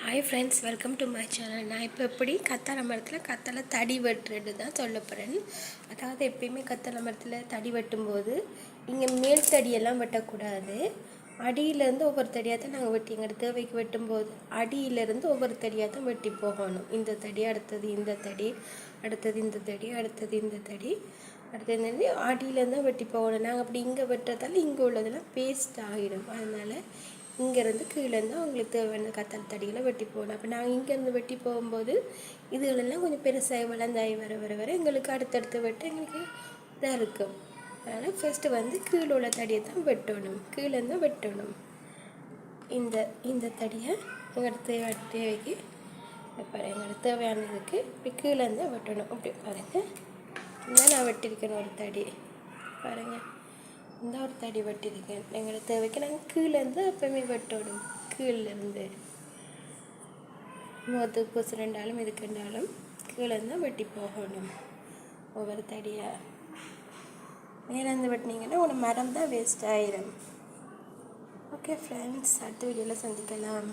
Hi friends, welcome to my channel. நான் இப்போ எப்படி கத்தாழை மரத்தில் கத்தாழை தடி வெட்டுறது தான் சொல்ல போகிறேன். அதாவது எப்பயுமே கத்தாழை மரத்தில் தடி வெட்டும்போது இங்கே மேல் தடியெல்லாம் வெட்டக்கூடாது. அடியிலேருந்து ஒவ்வொரு தடியாக தான் நாங்கள் வெட்டி எங்கள் தேவைக்கு வெட்டும்போது அடியிலேருந்து ஒவ்வொரு தடியாக தான் வெட்டி போகணும். இந்த தடி, அடுத்தது இந்த தடி, அடுத்தது இந்த தடி, அடுத்தது இந்த தடி, அடுத்தது இந்த தடி, அடியிலேருந்து தான் வெட்டி போகணும். நாங்கள் அப்படி இங்கே வெட்டுறதால இங்கே உள்ளதெல்லாம் பேஸ்ட் ஆகிடும். அதனால் இங்கேருந்து கீழேருந்து அவங்களுக்கு தேவையான கத்தாழை தடிகளை வெட்டி போகணும். அப்போ நாங்கள் இங்கேருந்து வெட்டி போகும்போது இதுகளெல்லாம் கொஞ்சம் பெருசாகி வளர்ந்தாகி வர எங்களுக்கு அடுத்தடுத்து வெட்ட எங்களுக்கு இதாக இருக்கும். அதனால் ஃபஸ்ட்டு கீழே உள்ள தடியை தான் வெட்டணும், கீழேருந்து வெட்டணும். இந்த தடியை எங்களோட தேவைக்கு எங்களோட தேவையானதுக்கு இப்படி கீழேருந்து வெட்டணும். அப்படி பாருங்கள், இதுதான் நான் வெட்டியிருக்கேன் ஒரு தடி. பாருங்கள், இந்த ஒரு தடி வெட்டியிருக்கேன். எங்களோட தேவைக்கு நாங்கள் கீழேருந்து எப்பவுமே வெட்டணும். கீழேருந்து முகத்துக்கு பூசு ரெண்டாலும் இதுக்குண்டாலும் கீழேருந்து வெட்டி போகணும் ஒவ்வொரு தடியாக. மேலேருந்து வெட்டினீங்கன்னா உங்கள் மரம் தான் வேஸ்ட் ஆயிடும். ஓகே ஃப்ரெண்ட்ஸ், அடுத்த வீடியோவில் சந்திக்கலாம்.